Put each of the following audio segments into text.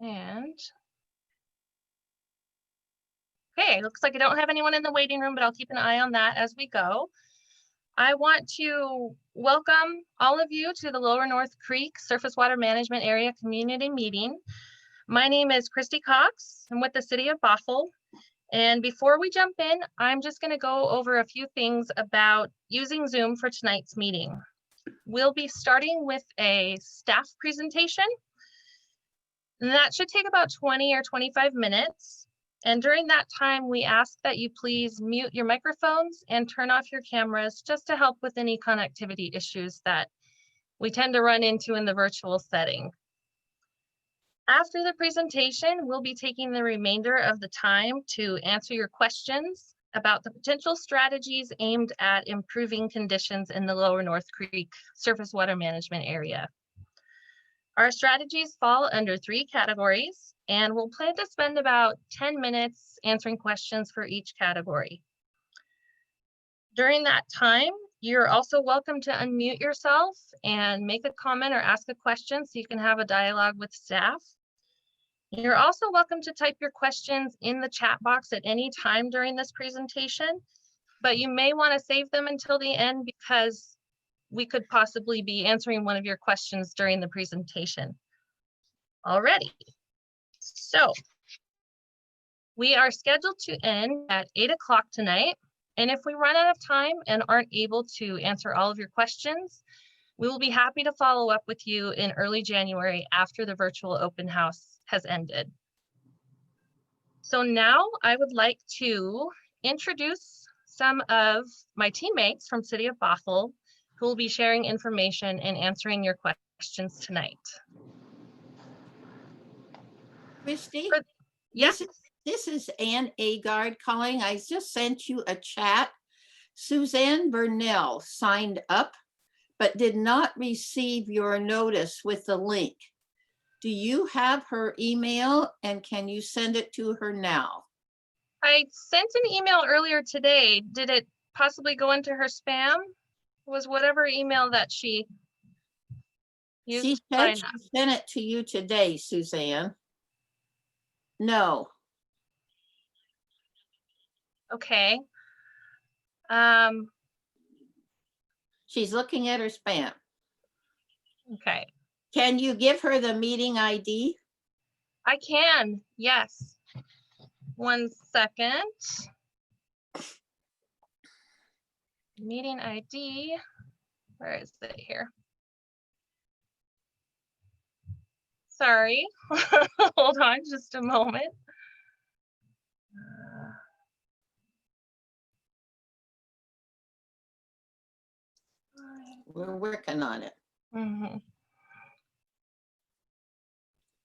And okay, looks like I don't have anyone in the waiting room, but I'll keep an eye on that as we go. I want to welcome all of you to the Lower North Creek Surface Water Management Area Community Meeting. My name is Christy Cox. I'm with the City of Bothell. And before we jump in, I'm just going to go over a few things about using Zoom for tonight's meeting. We'll be starting with a staff presentation. And that should take about 20 or 25 minutes. And during that time, we ask that you please mute your microphones and turn off your cameras just to help with any connectivity issues that we tend to run into in the virtual setting. After the presentation, we'll be taking the remainder of the time to answer your questions about the potential strategies aimed at improving conditions in the Lower North Creek surface water management area. Our strategies fall under 3 categories, and we'll plan to spend about 10 minutes answering questions for each category. During that time, you're also welcome to unmute yourself and make a comment or ask a question so you can have a dialogue with staff. You're also welcome to type your questions in the chat box at any time during this presentation, but you may want to save them until the end because we could possibly be answering one of your questions during the presentation. Alrighty, so we are scheduled to end at 8 o'clock tonight. And if we run out of time and aren't able to answer all of your questions, we will be happy to follow up with you in early January after the virtual open house has ended. So now I would like to introduce some of my teammates from City of Bothell who will be sharing information and answering your questions tonight. Christy, yes, this is Ann Agard calling. I just sent you a chat. Suzanne Burnell signed up, but did not receive your notice with the link. Do you have her email and can you send it to her now? I sent an email earlier today. Did it possibly go into her spam? Was whatever email that she used? She said she sent it to you today, Suzanne. No. Okay. She's looking at her spam. Okay. Can you give her the meeting ID? I can, yes. 1 second. Meeting ID, where is it here? Sorry, hold on just a moment. We're working on it. Mm-hmm.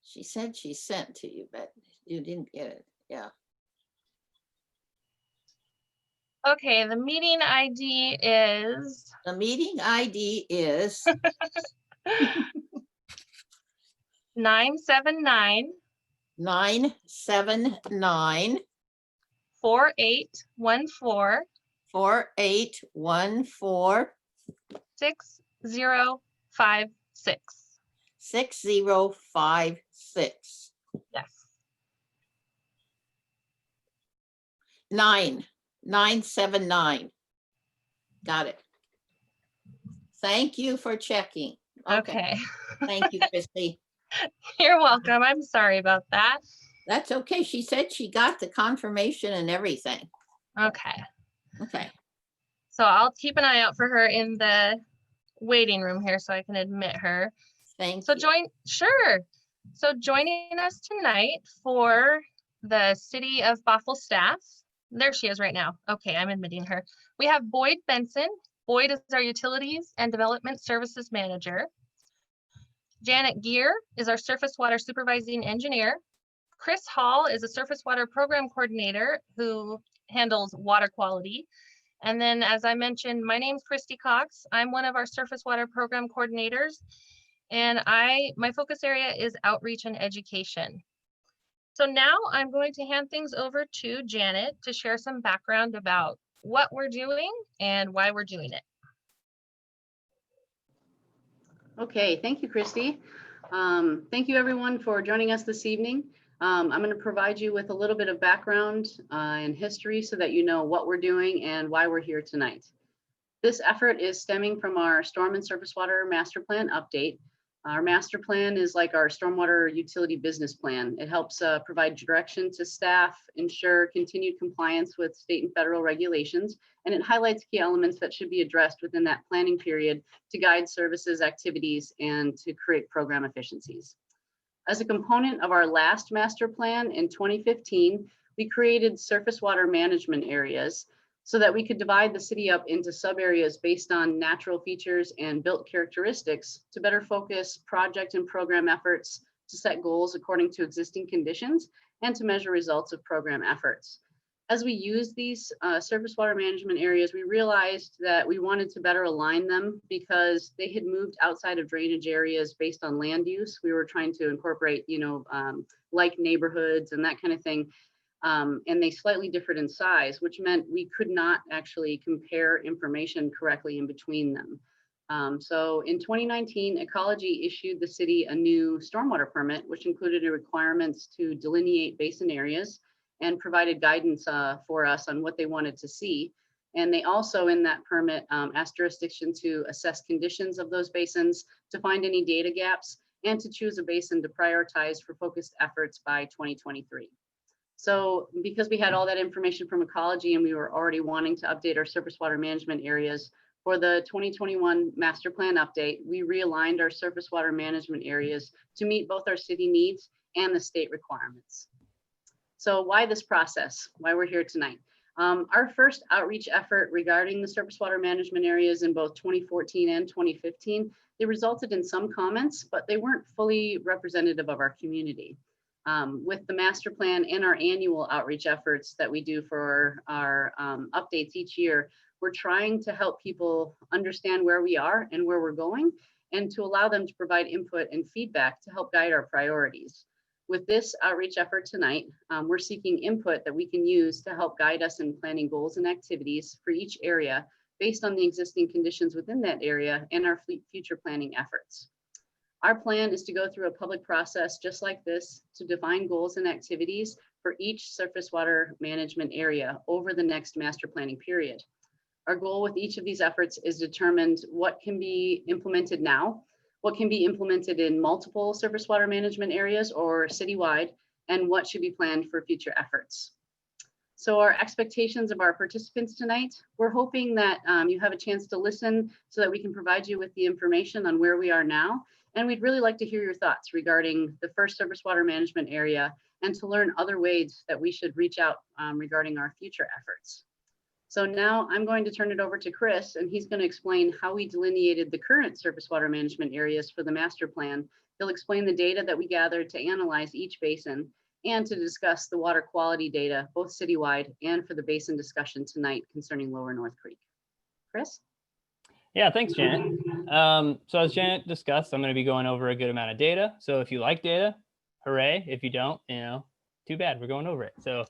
She said she sent to you, but you didn't get it. Yeah. Okay, the meeting ID is... The meeting ID is... 979 979 4814 4814 6056. 6056. Yes. 979. Got it. Thank you for checking. Okay. Thank you, Christy. You're welcome. I'm sorry about that. That's okay. She said she got the confirmation and everything. Okay. Okay. So I'll keep an eye out for her in the waiting room here so I can admit her. Thank you. Sure. So joining us tonight for the City of Bothell staff, there she is right now. Okay, I'm admitting her. We have Boyd Benson. Boyd is our Utilities and Development Services Manager. Janet Gear is our Surface Water Supervising Engineer. Chris Hall is a Surface Water Program Coordinator who handles water quality. And then, as I mentioned, my name's Christy Cox. I'm one of our Surface Water Program Coordinators, and my focus area is outreach and education. So now I'm going to hand things over to Janet to share some background about what we're doing and why we're doing it. Okay, thank you, Christy. Thank you everyone for joining us this evening. I'm going to provide you with a little bit of background and history so that you know what we're doing and why we're here tonight. This effort is stemming from our Storm and Surface Water Master Plan update. Our master plan is like our stormwater utility business plan. It helps provide direction to staff, ensure continued compliance with state and federal regulations, and it highlights key elements that should be addressed within that planning period to guide services, activities, and to create program efficiencies. As a component of our last master plan in 2015, we created surface water management areas so that we could divide the city up into sub areas based on natural features and built characteristics to better focus project and program efforts, to set goals according to existing conditions, and to measure results of program efforts. As we used these surface water management areas, we realized that we wanted to better align them because they had moved outside of drainage areas based on land use. We were trying to incorporate, like neighborhoods and that kind of thing. And they slightly differed in size, which meant we could not actually compare information correctly in between them. So in 2019, Ecology issued the city a new stormwater permit, which included requirements to delineate basin areas and provided guidance for us on what they wanted to see. And they also, in that permit, asked jurisdiction to assess conditions of those basins, to find any data gaps, and to choose a basin to prioritize for focused efforts by 2023. So because we had all that information from Ecology and we were already wanting to update our surface water management areas, for the 2021 master plan update, we realigned our surface water management areas to meet both our city needs and the state requirements. So why this process? Why we're here tonight? Our first outreach effort regarding the surface water management areas in both 2014 and 2015, they resulted in some comments, but they weren't fully representative of our community. With the master plan and our annual outreach efforts that we do for our updates each year, we're trying to help people understand where we are and where we're going, and to allow them to provide input and feedback to help guide our priorities. With this outreach effort tonight, we're seeking input that we can use to help guide us in planning goals and activities for each area based on the existing conditions within that area and our future planning efforts. Our plan is to go through a public process just like this to define goals and activities for each surface water management area over the next master planning period. Our goal with each of these efforts is determined what can be implemented now, what can be implemented in multiple surface water management areas or citywide, and what should be planned for future efforts. So our expectations of our participants tonight, we're hoping that you have a chance to listen so that we can provide you with the information on where we are now. And we'd really like to hear your thoughts regarding the first surface water management area and to learn other ways that we should reach out regarding our future efforts. So now I'm going to turn it over to Chris, and he's going to explain how we delineated the current surface water management areas for the master plan. He'll explain the data that we gathered to analyze each basin and to discuss the water quality data, both citywide and for the basin discussion tonight concerning Lower North Creek. Chris? Yeah, thanks, Janet. So as Janet discussed, I'm going to be going over a good amount of data. So if you like data, hooray. If you don't, too bad, we're going over it. So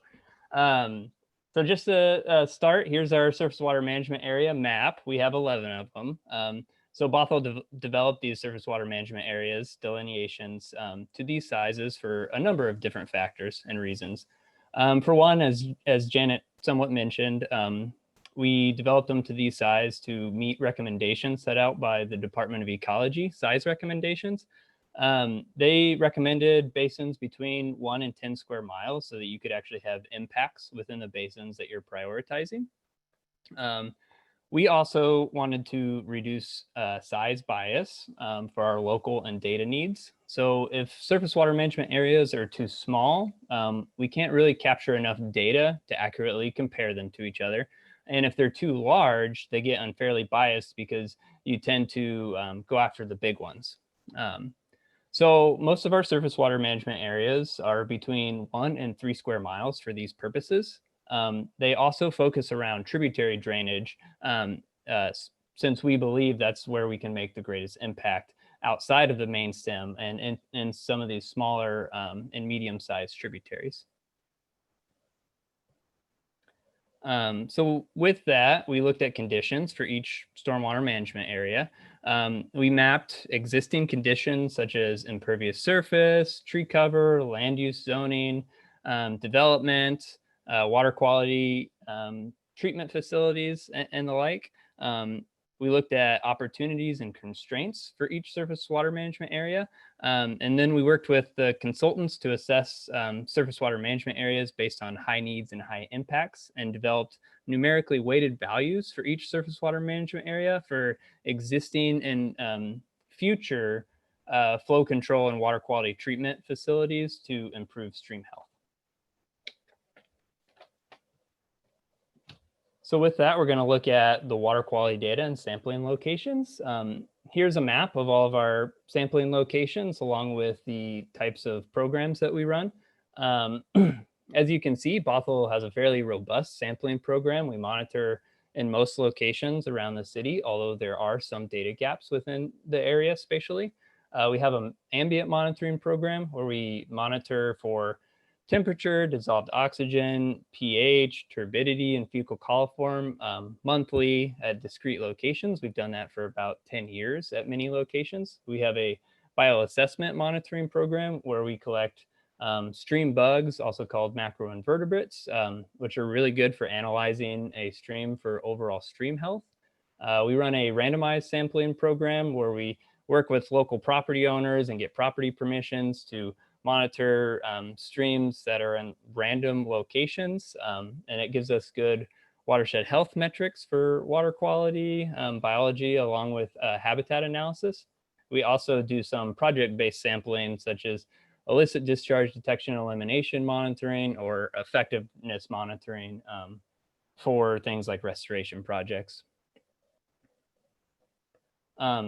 just to start, here's our surface water management area map. We have 11 of them. So Bothell developed these surface water management areas, delineations to these sizes for a number of different factors and reasons. For one, as Janet somewhat mentioned, we developed them to these size to meet recommendations set out by the Department of Ecology, size recommendations. They recommended basins between 1 and 10 square miles so that you could actually have impacts within the basins that you're prioritizing. We also wanted to reduce size bias for our local and data needs. So if surface water management areas are too small, we can't really capture enough data to accurately compare them to each other. And if they're too large, they get unfairly biased because you tend to go after the big ones. So most of our surface water management areas are between 1 and 3 square miles for these purposes. They also focus around tributary drainage since we believe that's where we can make the greatest impact outside of the main stem and in some of these smaller and medium-sized tributaries. So with that, we looked at conditions for each stormwater management area. We mapped existing conditions such as impervious surface, tree cover, land use zoning, development, water quality, treatment facilities, and the like. We looked at opportunities and constraints for each surface water management area. And then we worked with the consultants to assess surface water management areas based on high needs and high impacts, and developed numerically weighted values for each surface water management area for existing and future flow control and water quality treatment facilities to improve stream health. So with that, we're going to look at the water quality data and sampling locations. Here's a map of all of our sampling locations along with the types of programs that we run. As you can see, Bothell has a fairly robust sampling program. We monitor in most locations around the city, although there are some data gaps within the area spatially. We have an ambient monitoring program where we monitor for temperature, dissolved oxygen, pH, turbidity, and fecal coliform monthly at discrete locations. We've done that for about 10 years at many locations. We have a bioassessment monitoring program where we collect stream bugs, also called macroinvertebrates, which are really good for analyzing a stream for overall stream health. We run a randomized sampling program where we work with local property owners and get property permissions to monitor streams that are in random locations, and it gives us good watershed health metrics for water quality, biology, along with habitat analysis. We also do some project-based sampling, such as illicit discharge detection and elimination monitoring or effectiveness monitoring for things like restoration projects.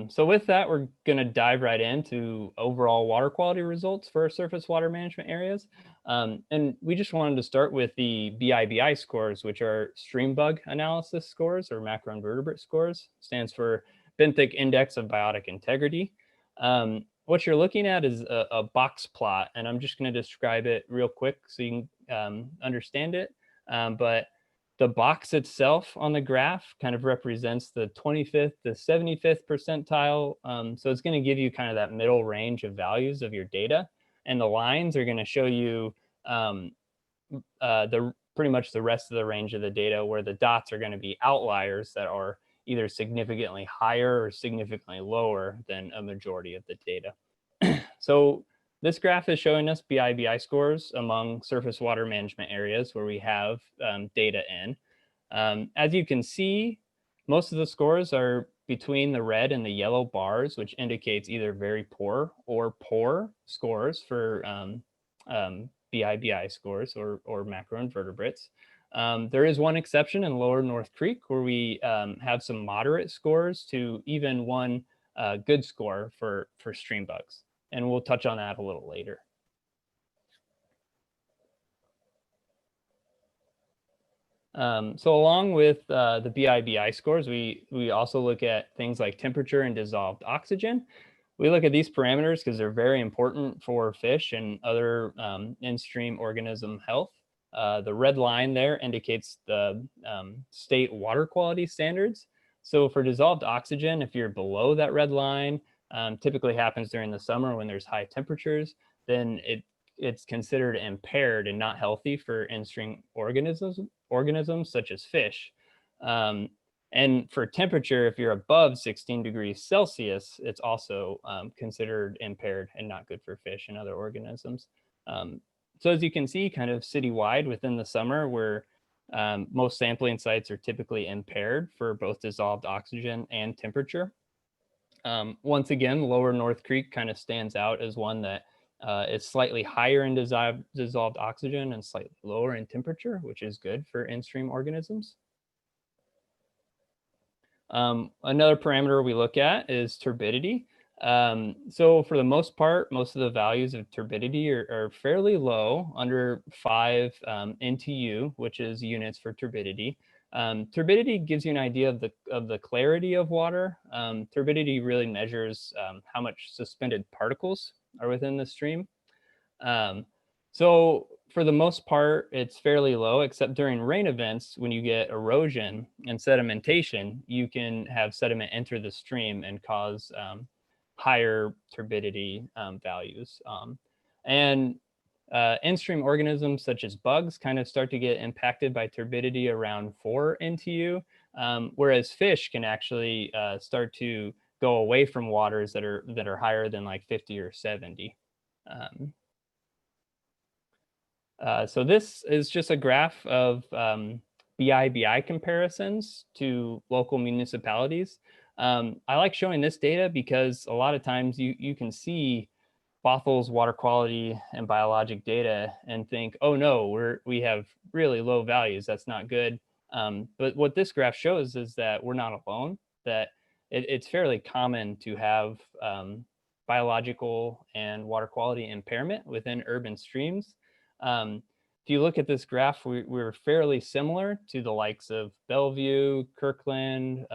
So with that, we're going to dive right into overall water quality results for our surface water management areas. And we just wanted to start with the BIBI scores, which are stream bug analysis scores, or macroinvertebrate scores. Stands for benthic index of biotic integrity. What you're looking at is a box plot, and I'm just going to describe it real quick so you can understand it. But the box itself on the graph kind of represents the 25th to 75th percentile. So it's going to give you kind of that middle range of values of your data. And the lines are going to show you pretty much the rest of the range of the data, where the dots are going to be outliers that are either significantly higher or significantly lower than a majority of the data. So this graph is showing us BIBI scores among surface water management areas where we have data in. As you can see, most of the scores are between the red and the yellow bars, which indicates either very poor or poor scores for BIBI scores or macroinvertebrates. There is one exception in Lower North Creek where we have some moderate scores to even one good score for stream bugs. And we'll touch on that a little later. So along with the BIBI scores, we also look at things like temperature and dissolved oxygen. We look at these parameters because they're very important for fish and other in-stream organism health. The red line there indicates the state water quality standards. So for dissolved oxygen, if you're below that red line, typically happens during the summer when there's high temperatures, then it's considered impaired and not healthy for in-stream organisms such as fish. And for temperature, if you're above 16 degrees Celsius, it's also considered impaired and not good for fish and other organisms. So as you can see, kind of citywide within the summer, where most sampling sites are typically impaired for both dissolved oxygen and temperature. Once again, Lower North Creek kind of stands out as one that is slightly higher in dissolved oxygen and slightly lower in temperature, which is good for in-stream organisms. Another parameter we look at is turbidity. So for the most part, most of the values of turbidity are fairly low, under 5 NTU, which is units for turbidity. Turbidity gives you an idea of the clarity of water. Turbidity really measures how much suspended particles are within the stream. So For the most part, it's fairly low, except during rain events, when you get erosion and sedimentation, you can have sediment enter the stream and cause higher turbidity values. And in-stream organisms such as bugs kind of start to get impacted by turbidity around 4 NTU, whereas fish can actually start to go away from waters that are higher than like 50 or 70. So this is just a graph of BI comparisons to local municipalities. I like showing this data because a lot of times you can see Bothell's water quality and biologic data and think, oh no, we have really low values. That's not good. But what this graph shows is that we're not alone, that it's fairly common to have biological and water quality impairment within urban streams. If you look at this graph, we're fairly similar to the likes of Bellevue, Kirkland,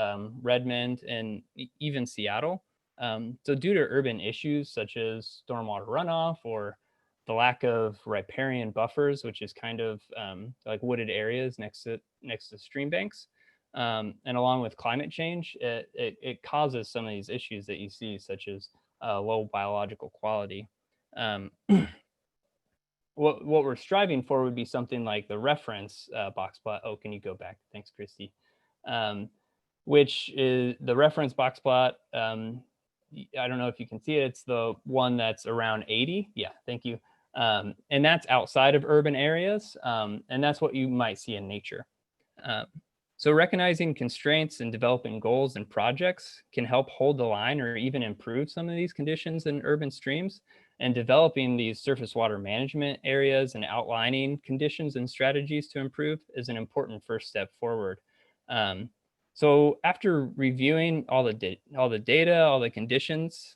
Redmond, and even Seattle. So due to urban issues such as stormwater runoff or the lack of riparian buffers, which is kind of like wooded areas next to stream banks, and along with climate change, it causes some of these issues that you see, such as low biological quality. What we're striving for would be something like the reference box plot. Oh, can you go back? Thanks, Christy. Which is the reference box plot. I don't know if you can see it. It's the one that's around 80. Yeah, thank you. And that's outside of urban areas. And that's what you might see in nature. So recognizing constraints and developing goals and projects can help hold the line or even improve some of these conditions in urban streams. And developing these surface water management areas and outlining conditions and strategies to improve is an important first step forward. So after reviewing all the data, all the conditions,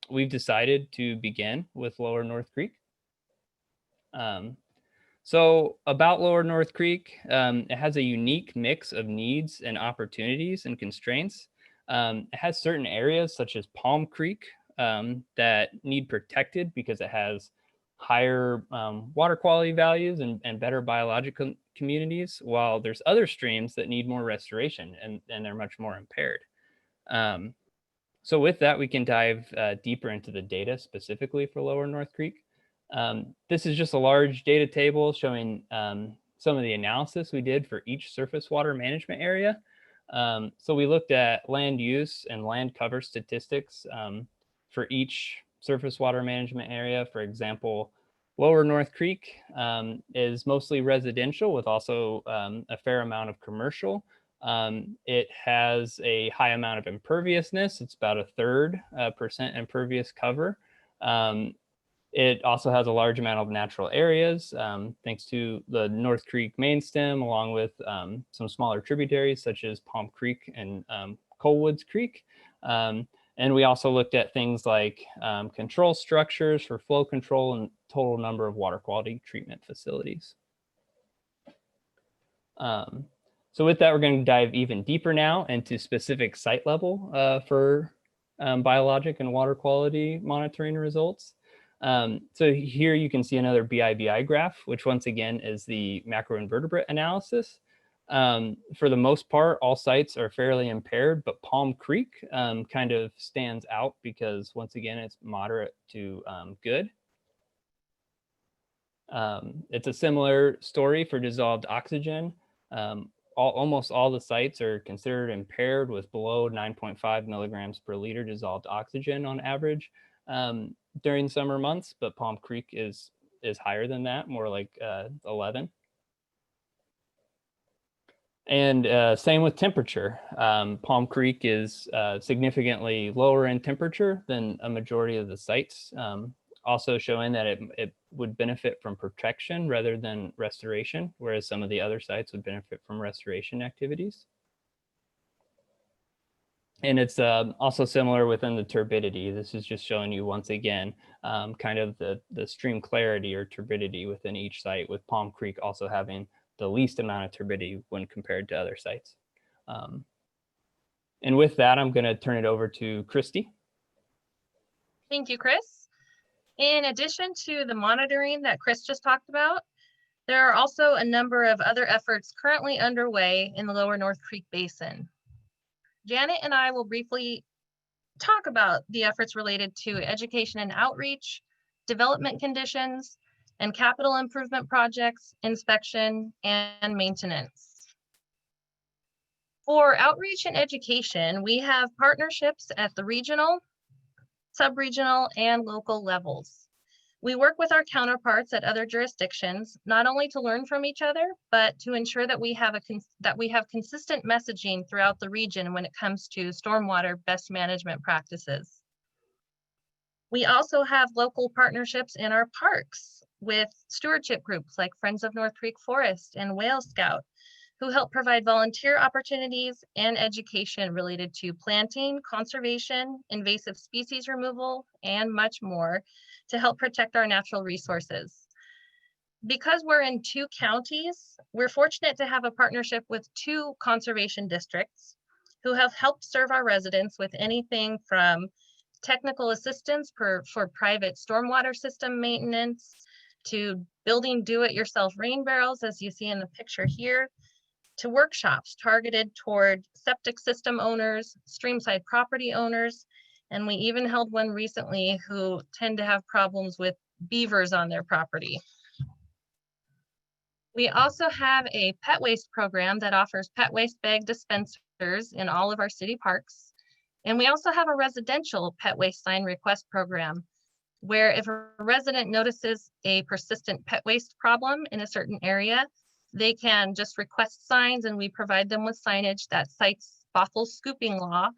we've decided to begin with Lower North Creek. So about Lower North Creek, it has a unique mix of needs and opportunities and constraints. It has certain areas such as Palm Creek that need protected because it has higher water quality values and better biological communities, while there's other streams that need more restoration and they're much more impaired. So with that, we can dive deeper into the data specifically for Lower North Creek. This is just a large data table showing some of the analysis we did for each surface water management area. So we looked at land use and land cover statistics for each surface water management area. For example, Lower North Creek is mostly residential with also a fair amount of commercial. It has a high amount of imperviousness. It's about 1/3% impervious cover. It also has a large amount of natural areas, thanks to the North Creek main stem, along with some smaller tributaries such as Palm Creek and Colewoods Creek. And we also looked at things like control structures for flow control and total number of water quality treatment facilities. So with that, we're going to dive even deeper now into specific site level for biologic and water quality monitoring results. So here you can see another BI graph, which once again is the macroinvertebrate analysis. For the most part, all sites are fairly impaired, but Palm Creek kind of stands out because once again, it's moderate to good. It's a similar story for dissolved oxygen. Almost all the sites are considered impaired with below 9.5 milligrams per liter dissolved oxygen on average during summer months, but Palm Creek is higher than that, more like 11. And same with temperature. Palm Creek is significantly lower in temperature than a majority of the sites, also showing that it would benefit from protection rather than restoration, whereas some of the other sites would benefit from restoration activities. And it's also similar within the turbidity. This is just showing you once again kind of the stream clarity or turbidity within each site, with Palm Creek also having the least amount of turbidity when compared to other sites. And with that, I'm going to turn it over to Christy. Thank you, Chris. In addition to the monitoring that Chris just talked about, there are also a number of other efforts currently underway in the Lower North Creek Basin. Janet and I will briefly talk about the efforts related to education and outreach, development conditions, and capital improvement projects, inspection, and maintenance. For outreach and education, we have partnerships at the regional, sub-regional, and local levels. We work with our counterparts at other jurisdictions, not only to learn from each other, but to ensure that we have consistent messaging throughout the region when it comes to stormwater best management practices. We also have local partnerships in our parks with stewardship groups like Friends of North Creek Forest and Whale Scout, who help provide volunteer opportunities and education related to planting, conservation, invasive species removal, and much more to help protect our natural resources. Because we're in 2 counties, we're fortunate to have a partnership with 2 conservation districts who have helped serve our residents with anything from technical assistance for private stormwater system maintenance to building do-it-yourself rain barrels, as you see in the picture here, to workshops targeted toward septic system owners, streamside property owners, and we even held one recently who tend to have problems with beavers on their property. We also have a pet waste program that offers pet waste bag dispensers in all of our city parks. And we also have a residential pet waste sign request program where if a resident notices a persistent pet waste problem in a certain area, they can just request signs and we provide them with signage that cites Bothell's scooping law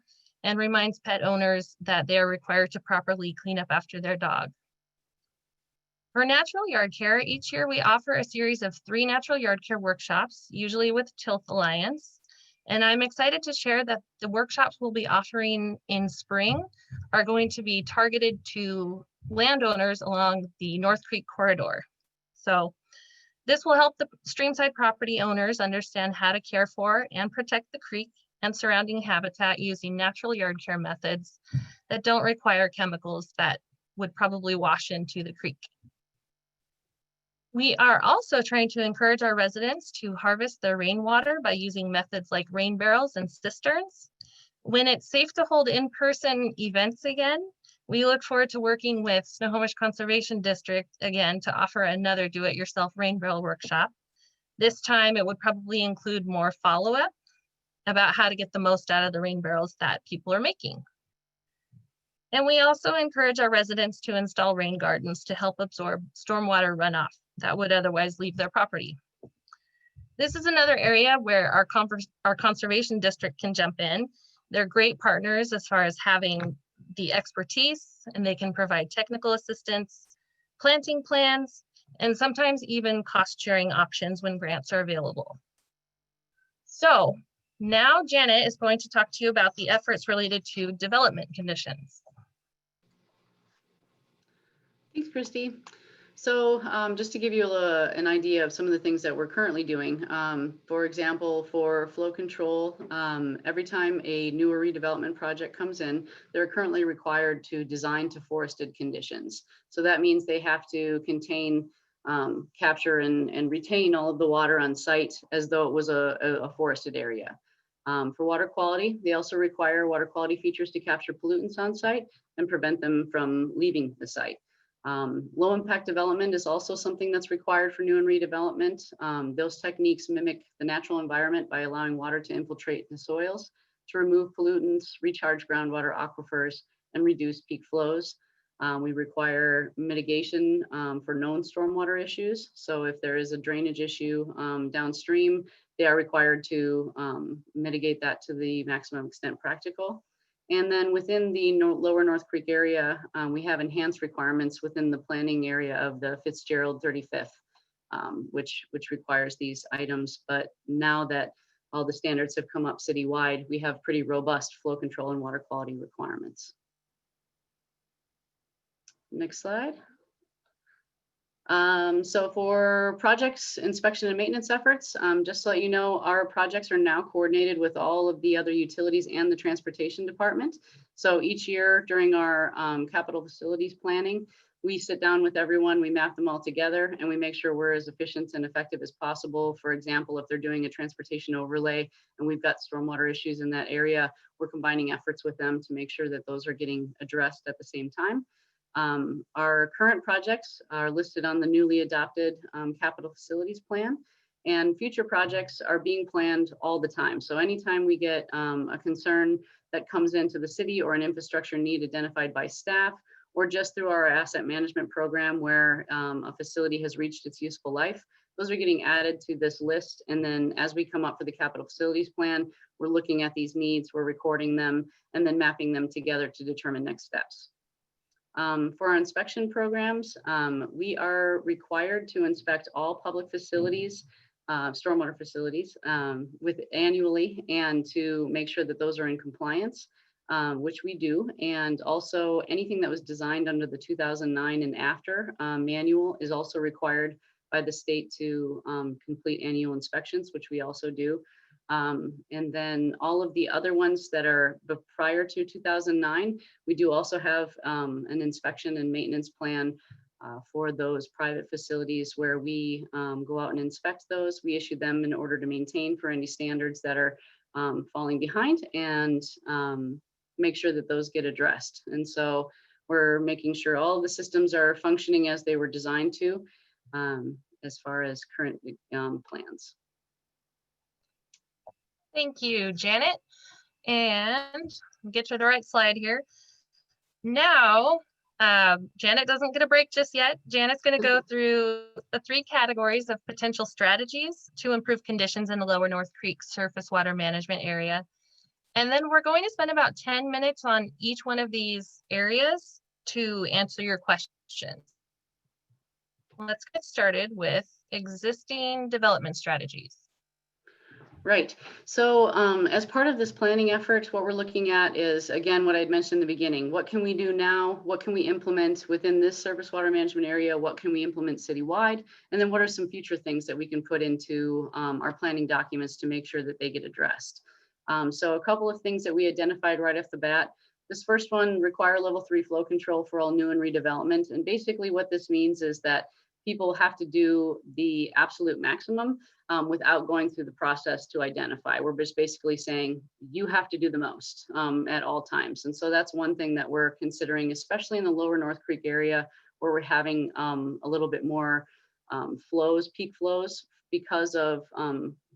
and reminds pet owners that they are required to properly clean up after their dog. For natural yard care, each year we offer a series of 3 natural yard care workshops, usually with Tilth Alliance. And I'm excited to share that the workshops we'll be offering in spring are going to be targeted to landowners along the North Creek corridor. So this will help the streamside property owners understand how to care for and protect the creek and surrounding habitat using natural yard care methods that don't require chemicals that would probably wash into the creek. We are also trying to encourage our residents to harvest their rainwater by using methods like rain barrels and cisterns. When it's safe to hold in-person events again, we look forward to working with Snohomish Conservation District again to offer another do-it-yourself rain barrel workshop. This time it would probably include more follow-up about how to get the most out of the rain barrels that people are making. And we also encourage our residents to install rain gardens to help absorb stormwater runoff that would otherwise leave their property. This is another area where our conservation district can jump in. They're great partners as far as having the expertise, and they can provide technical assistance, planting plans, and sometimes even cost sharing options when grants are available. So now Janet is going to talk to you about the efforts related to development conditions. Thanks, Christy. So just to give you an idea of some of the things that we're currently doing, for example, for flow control, every time a newer redevelopment project comes in, they're currently required to design to forested conditions. So that means they have to contain, capture and retain all of the water on site as though it was a forested area. For water quality, they also require water quality features to capture pollutants on site and prevent them from leaving the site. Low impact development is also something that's required for new and redevelopment. Those techniques mimic the natural environment by allowing water to infiltrate the soils, to remove pollutants, recharge groundwater aquifers, and reduce peak flows. We require mitigation for known stormwater issues. So if there is a drainage issue downstream, they are required to mitigate that to the maximum extent practical. And then within the lower North Creek area, we have enhanced requirements within the planning area of the Fitzgerald 35th, which requires these items. But now that all the standards have come up citywide, we have pretty robust flow control and water quality requirements. Next slide. So for projects, inspection and maintenance efforts, just to let you know, our projects are now coordinated with all of the other utilities and the transportation department. So each year during our capital facilities planning, we sit down with everyone, we map them all together, and we make sure we're as efficient and effective as possible. For example, if they're doing a transportation overlay and we've got stormwater issues in that area, we're combining efforts with them to make sure that those are getting addressed at the same time. Our current projects are listed on the newly adopted capital facilities plan, and future projects are being planned all the time. So anytime we get a concern that comes into the city or an infrastructure need identified by staff, or just through our asset management program where a facility has reached its useful life, those are getting added to this list. And then as we come up for the capital facilities plan, we're looking at these needs, we're recording them, and then mapping them together to determine next steps. For our inspection programs, we are required to inspect all public facilities, stormwater facilities, annually, and to make sure that those are in compliance. Which we do, and also anything that was designed under the 2009 and after manual is also required by the state to complete annual inspections, which we also do. And then all of the other ones that are prior to 2009, we do also have an inspection and maintenance plan for those private facilities where we go out and inspect those. We issue them in order to maintain for any standards that are falling behind, and make sure that those get addressed. And so we're making sure all of the systems are functioning as they were designed to, as far as current plans. Thank you, Janet. And get to the right slide here. Now, Janet doesn't get a break just yet. Janet's going to go through the 3 categories of potential strategies to improve conditions in the Lower North Creek surface water management area. And then we're going to spend about 10 minutes on each one of these areas to answer your questions. Let's get started with existing development strategies. Right. So as part of this planning effort, what we're looking at is, again, what I'd mentioned in the beginning. What can we do now? What can we implement within this surface water management area? What can we implement citywide? And then what are some future things that we can put into our planning documents to make sure that they get addressed? So a couple of things that we identified right off the bat. This first one, require level 3 flow control for all new and redevelopment. And basically what this means is that people have to do the absolute maximum without going through the process to identify. We're just basically saying you have to do the most at all times. And so that's one thing that we're considering, especially in the Lower North Creek area, where we're having a little bit more peak flows because of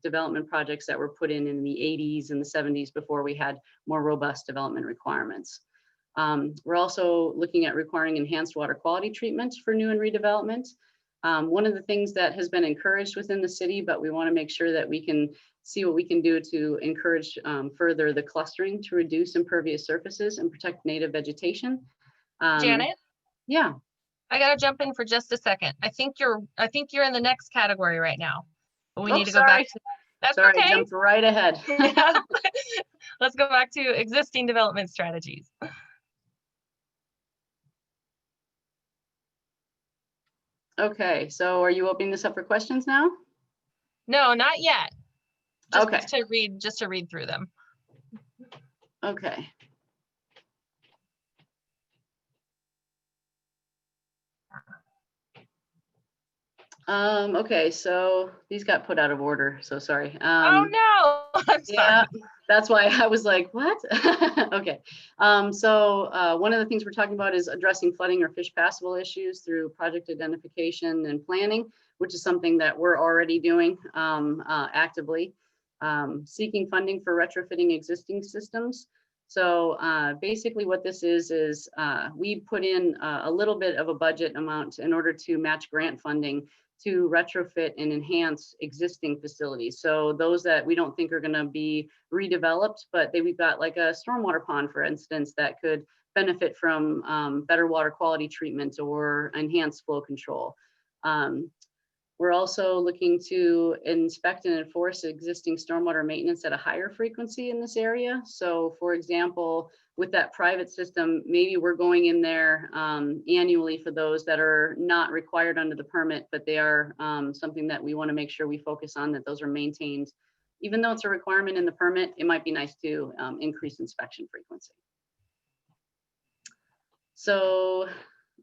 development projects that were put in the 80s and the 70s before we had more robust development requirements. We're also looking at requiring enhanced water quality treatments for new and redevelopment. One of the things that has been encouraged within the city, but we want to make sure that we can see what we can do to encourage further the clustering to reduce impervious surfaces and protect native vegetation. Janet? Yeah. I gotta jump in for just a second. I think you're in the next category right now. But we need to go back to that's sorry, okay. I jumped right ahead. Yeah. Let's go back to existing development strategies. Okay, so are you opening this up for questions now? No, not yet. Just Okay. to read through them. Okay. Okay, so these got put out of order, so sorry. Oh no, I'm sorry. Yeah, that's why I was like, what? Okay, so one of the things we're talking about is addressing flooding or fish passable issues through project identification and planning, which is something that we're already doing actively. Seeking funding for retrofitting existing systems. So basically what this is we put in a little bit of a budget amount in order to match grant funding to retrofit and enhance existing facilities. So those that we don't think are going to be redeveloped, but we've got like a stormwater pond, for instance, that could benefit from better water quality treatment or enhanced flow control. We're also looking to inspect and enforce existing stormwater maintenance at a higher frequency in this area. So for example, with that private system, maybe we're going in there annually for those that are not required under the permit, but they are something that we want to make sure we focus on, that those are maintained. Even though it's a requirement in the permit, it might be nice to increase inspection frequency. So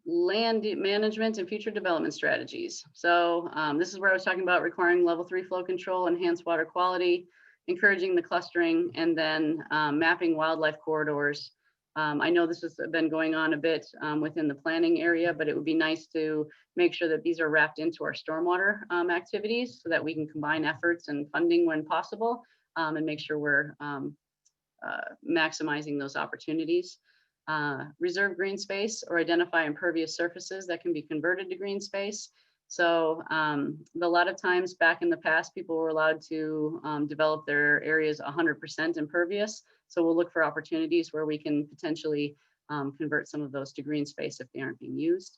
land management and future development strategies. So this is where I was talking about requiring level 3 flow control, enhanced water quality, encouraging the clustering, and then mapping wildlife corridors. I know this has been going on a bit within the planning area, but it would be nice to make sure that these are wrapped into our stormwater activities so that we can combine efforts and funding when possible, and make sure we're maximizing those opportunities. Reserve green space or identify impervious surfaces that can be converted to green space. So a lot of times back in the past, people were allowed to develop their areas 100% impervious. So we'll look for opportunities where we can potentially convert some of those to green space if they aren't being used.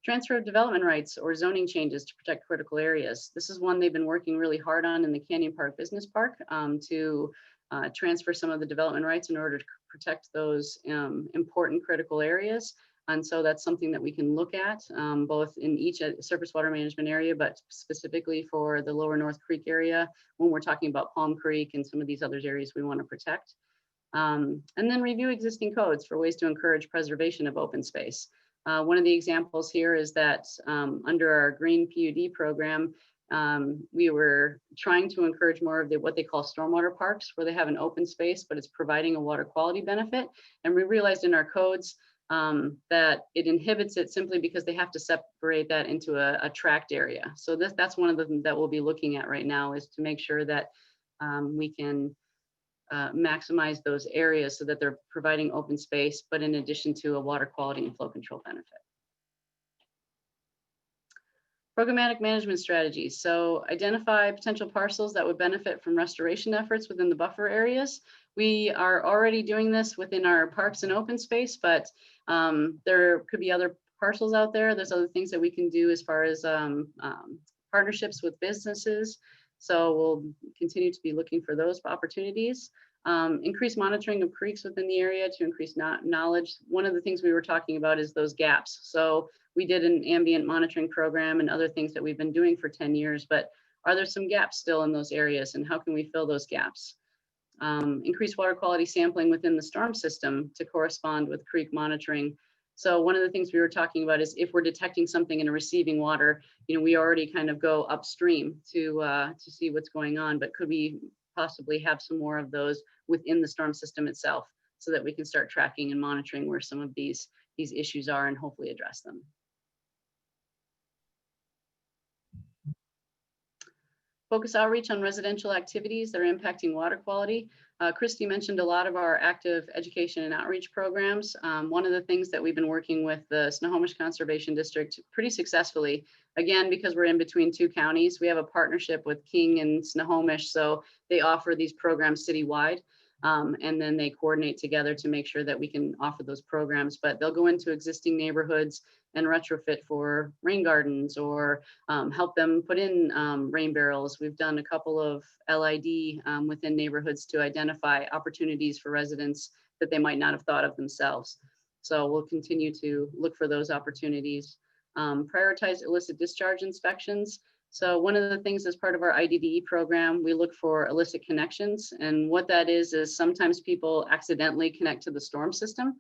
Transfer of development rights or zoning changes to protect critical areas. This is one they've been working really hard on in the Canyon Park Business Park to transfer some of the development rights in order to protect those important critical areas. And so that's something that we can look at both in each surface water management area, but specifically for the lower North Creek area when we're talking about Palm Creek and some of these other areas we want to protect. And then review existing codes for ways to encourage preservation of open space. One of the examples here is that under our Green PUD program, we were trying to encourage more of what they call stormwater parks, where they have an open space, but it's providing a water quality benefit. And we realized in our codes that it inhibits it simply because they have to separate that into a tract area. So that's one of them that we'll be looking at right now, is to make sure that we can maximize those areas so that they're providing open space, but in addition to a water quality and flow control benefit. Programmatic management strategies. So identify potential parcels that would benefit from restoration efforts within the buffer areas. We are already doing this within our parks and open space, but there could be other parcels out there. There's other things that we can do as far as partnerships with businesses. So we'll continue to be looking for those opportunities. Increase monitoring of creeks within the area to increase knowledge. One of the things we were talking about is those gaps. So we did an ambient monitoring program and other things that we've been doing for 10 years, but are there some gaps still in those areas, and how can we fill those gaps? Increase water quality sampling within the storm system to correspond with creek monitoring. So one of the things we were talking about is if we're detecting something in a receiving water, we already kind of go upstream to see what's going on, but could we possibly have some more of those within the storm system itself so that we can start tracking and monitoring where some of these issues are and hopefully address them. Focus outreach on residential activities that are impacting water quality. Christy mentioned a lot of our active education and outreach programs. One of the things that we've been working with the Snohomish Conservation District pretty successfully, again, because we're in between two counties, we have a partnership with King and Snohomish, so they offer these programs citywide. And then they coordinate together to make sure that we can offer those programs, but they'll go into existing neighborhoods and retrofit for rain gardens or help them put in rain barrels. We've done a couple of LID within neighborhoods to identify opportunities for residents that they might not have thought of themselves. So we'll continue to look for those opportunities. Prioritize illicit discharge inspections. So one of the things as part of our IDDE program, we look for illicit connections. And what that is sometimes people accidentally connect to the storm system.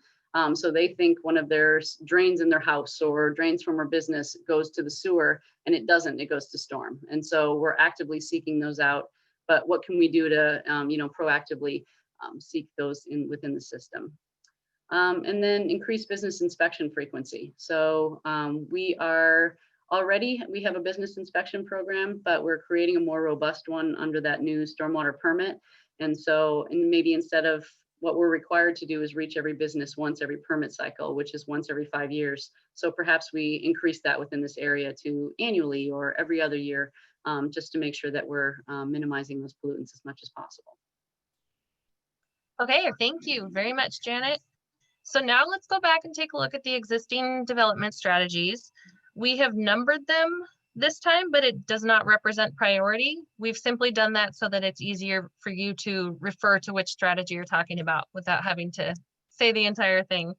So they think one of their drains in their house or drains from our business goes to the sewer, and it doesn't, it goes to storm. And so we're actively seeking those out. But what can we do to proactively seek those within the system? And then increase business inspection frequency. So we have a business inspection program, but we're creating a more robust one under that new stormwater permit. And so maybe instead of what we're required to do is reach every business once every permit cycle, which is once every 5 years. So perhaps we increase that within this area to annually or every other year, just to make sure that we're minimizing those pollutants as much as possible. Okay, thank you very much, Janet. So now let's go back and take a look at the existing development strategies. We have numbered them this time, but it does not represent priority. We've simply done that so that it's easier for you to refer to which strategy you're talking about without having to say the entire thing.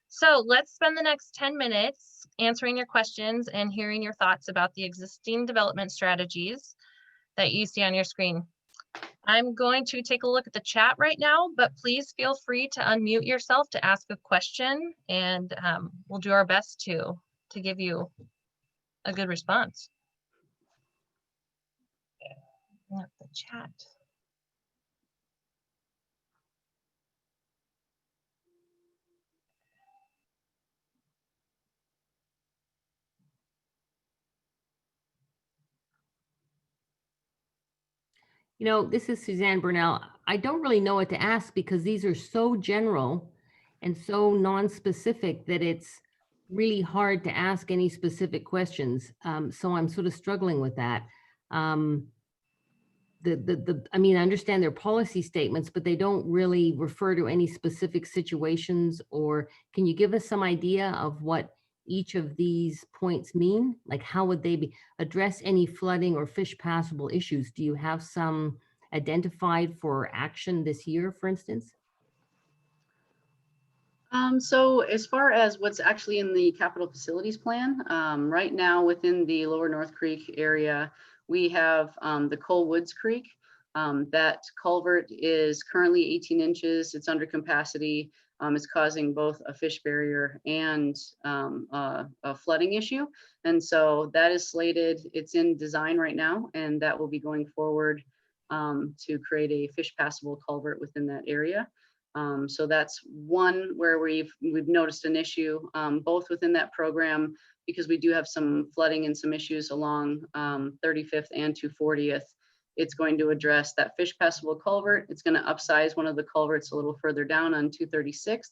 So let's spend the next 10 minutes answering your questions and hearing your thoughts about the existing development strategies that you see on your screen. I'm going to take a look at the chat right now, but please feel free to unmute yourself to ask a question, and we'll do our best to give you a good response. Bring up the chat. You know, this is Suzanne Burnell. I don't really know what to ask because these are so general and so non-specific that it's really hard to ask any specific questions. So I'm sort of struggling with that. I mean, I understand their policy statements, but they don't really refer to any specific situations. Or can you give us some idea of what each of these points mean? Like, how would they address any flooding or fish passable issues? Do you have some identified for action this year, for instance? So as far as what's actually in the capital facilities plan, right now within the Lower North Creek area, we have the Cole Woods Creek. That culvert is currently 18 inches. It's under capacity. It's causing both a fish barrier and a flooding issue. And so that is slated. It's in design right now, and that will be going forward to create a fish passable culvert within that area. So that's one where we've noticed an issue, both within that program, because we do have some flooding and some issues along 35th and 240th. It's going to address that fish passable culvert. It's going to upsize one of the culverts a little further down on 236th.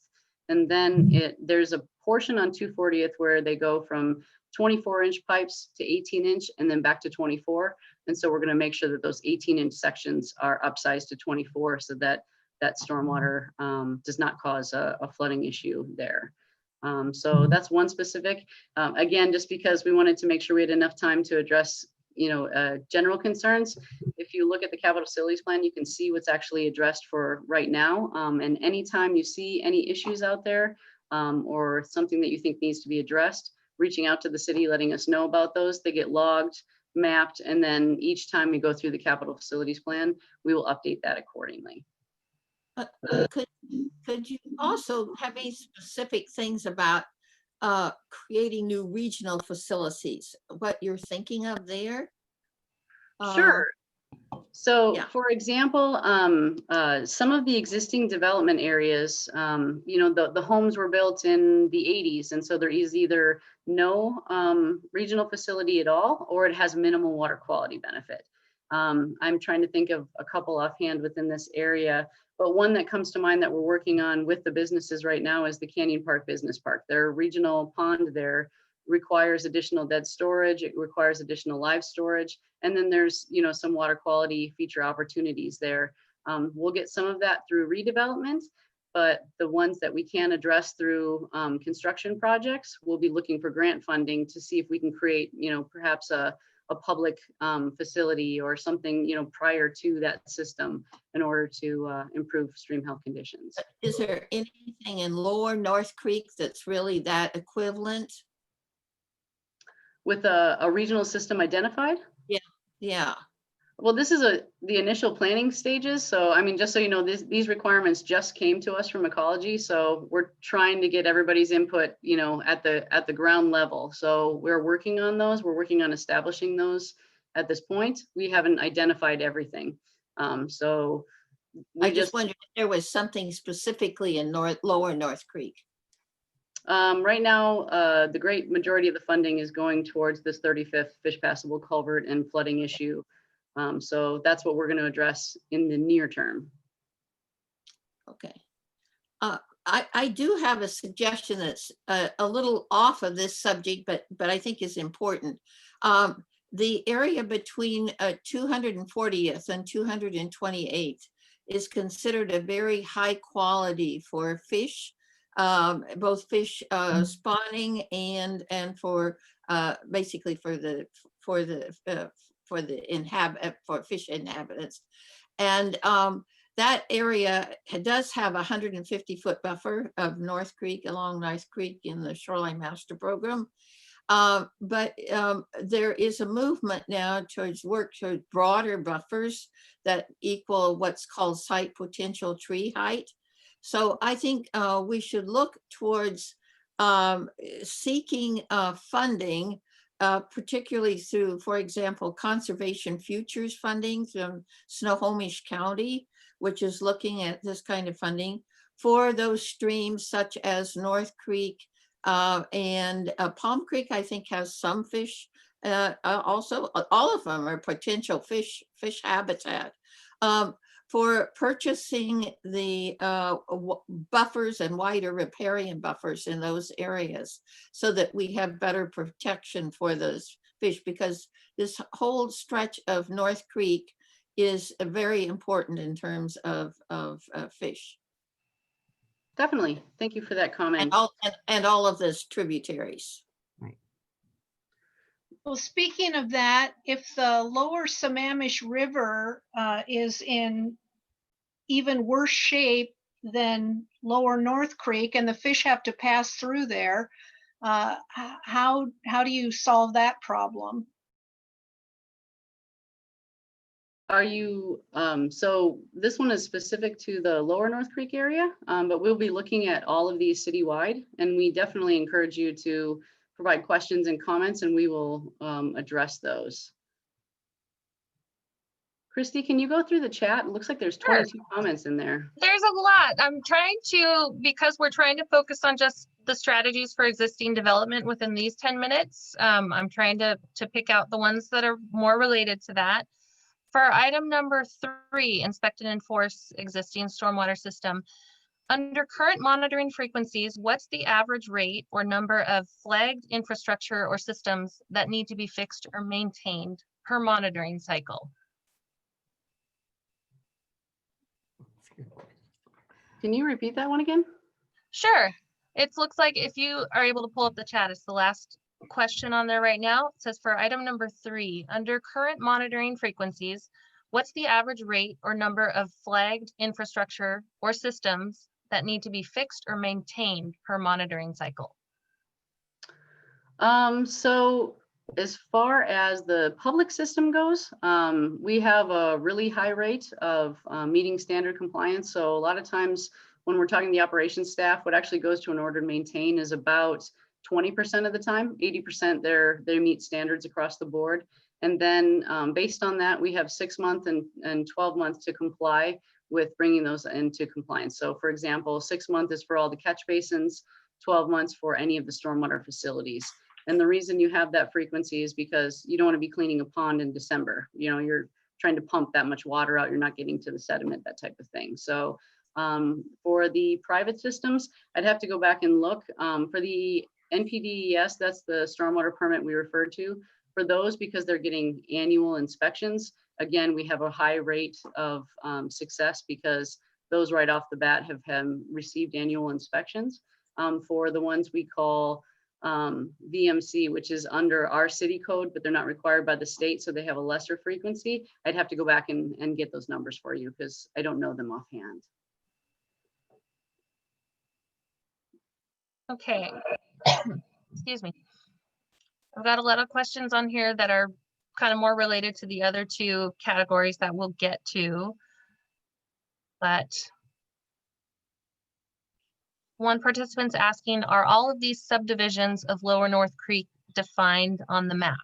And then there's a portion on 240th where they go from 24-inch pipes to 18-inch and then back to 24. And so we're going to make sure that those 18-inch sections are upsized to 24 so that that stormwater does not cause a flooding issue there. So that's one specific. Again, just because we wanted to make sure we had enough time to address, general concerns. If you look at the capital facilities plan, you can see what's actually addressed for right now. And anytime you see any issues out there or something that you think needs to be addressed, reaching out to the city, letting us know about those. They get logged, mapped, and then each time we go through the capital facilities plan, we will update that accordingly. Could you also have any specific things about creating new regional facilities, what you're thinking of there? Sure. So yeah. for example, some of the existing development areas, the homes were built in the 80s. And so there is either no regional facility at all, or it has minimal water quality benefit. I'm trying to think of a couple offhand within this area, but one that comes to mind that we're working on with the businesses right now is the Canyon Park Business Park. Their regional pond there requires additional dead storage. It requires additional live storage. And then there's, some water quality feature opportunities there. We'll get some of that through redevelopment, but the ones that we can address through construction projects, we'll be looking for grant funding to see if we can create, perhaps a public facility or something, prior to that system in order to improve stream health conditions. Is there anything in Lower North Creek that's really that equivalent? With a regional system identified? Yeah. Well, this is the initial planning stages. So, just so you know, these requirements just came to us from ecology. So we're trying to get everybody's input, at the ground level. So we're working on those. We're working on establishing those at this point. We haven't identified everything. So I just wondered if there was something specifically in Lower North Creek. Right now, the great majority of the funding is going towards this 35th fish passable culvert and flooding issue. So that's what we're going to address in the near term. Okay. I do have a suggestion that's a little off of this subject, but I think is important. The area between 240th and 228th is considered a very high quality for fish. Both fish spawning and for basically for fish inhabitants, and that area does have a 150-foot buffer of North Creek along North Creek in the Shoreline Master Program. But there is a movement now towards work towards broader buffers that equal what's called site potential tree height. So I think we should look towards seeking funding, particularly through, for example, conservation futures funding from Snohomish County, which is looking at this kind of funding for those streams such as North Creek and Palm Creek, I think, has some fish. Also, all of them are potential fish habitat. For purchasing the buffers and wider riparian buffers in those areas so that we have better protection for those fish, because this whole stretch of North Creek is very important in terms of fish. Definitely. Thank you for that comment. And all of those tributaries. Well, speaking of that, if the lower Sammamish River is in even worse shape than lower North Creek and the fish have to pass through there, how do you solve that problem? Are you, so this one is specific to the lower North Creek area, but we'll be looking at all of these citywide, and we definitely encourage you to provide questions and comments, and we will address those. Christy, can you go through the chat? It looks like there's 22 comments in there. There's a lot. I'm trying to, because we're trying to focus on just the strategies for existing development within these 10 minutes. I'm trying to pick out the ones that are more related to that. For item number 3, inspect and enforce existing stormwater system. Under current monitoring frequencies, what's the average rate or number of flagged infrastructure or systems that need to be fixed or maintained per monitoring cycle? Can you repeat that one again? Sure. It looks like if you are able to pull up the chat, it's the last question on there right now. It says for item number 3, under current monitoring frequencies, what's the average rate or number of flagged infrastructure or systems that need to be fixed or maintained per monitoring cycle? So as far as the public system goes, we have a really high rate of meeting standard compliance. So a lot of times when we're talking to the operations staff, what actually goes to an order to maintain is about 20% of the time. 80% they meet standards across the board. And then based on that, we have 6 months and 12 months to comply with bringing those into compliance. So for example, 6 months is for all the catch basins, 12 months for any of the stormwater facilities. And the reason you have that frequency is because you don't want to be cleaning a pond in December. You know, you're trying to pump that much water out, you're not getting to the sediment, that type of thing. So for the private systems, I'd have to go back and look. For the NPDES, that's the stormwater permit we referred to. For those, because they're getting annual inspections, again, we have a high rate of success because those right off the bat have received annual inspections. For the ones we call VMC, which is under our city code, but they're not required by the state, so they have a lesser frequency. I'd have to go back and get those numbers for you because I don't know them offhand. Okay. Excuse me. I've got a lot of questions on here that are kind of more related to the other 2 categories that we'll get to. But one participant's asking, are all of these subdivisions of Lower North Creek defined on the map?